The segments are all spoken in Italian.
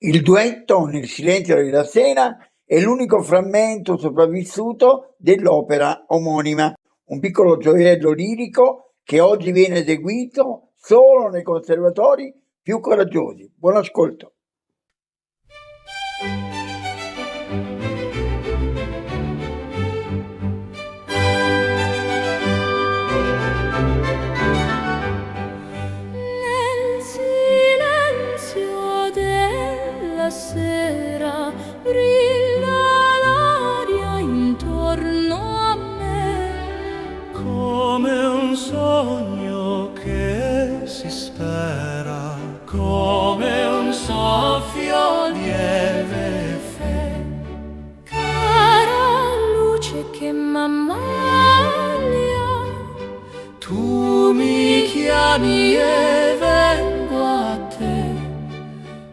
Il duetto Nel silenzio della sera è l'unico frammento sopravvissuto dell'opera omonima, un piccolo gioiello lirico che oggi viene eseguito solo nei conservatori più coraggiosi. Buon ascolto. Nel silenzio della sera brilla l'aria intorno a me, come un sogno che si spera, come un soffio lieve fe. cara luce che m'ammaglia, Tu mi chiami e vengo a te.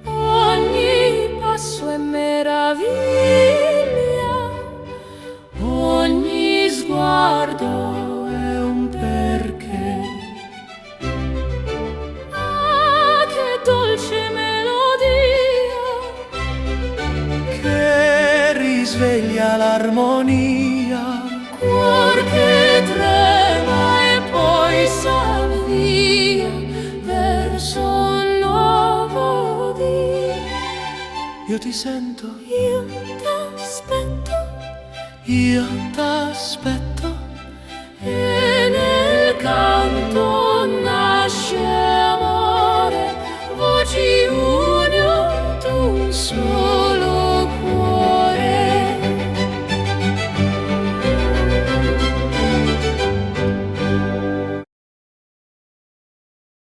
ogni passo è meraviglia, Ogni sguardo è un perché. ah che dolce melodia, Che risveglia l'armonia. cuor che trema e poi s'avvia verso un nuovo dì. Io ti sento, Io t'aspetto io t'aspetto. e nel canto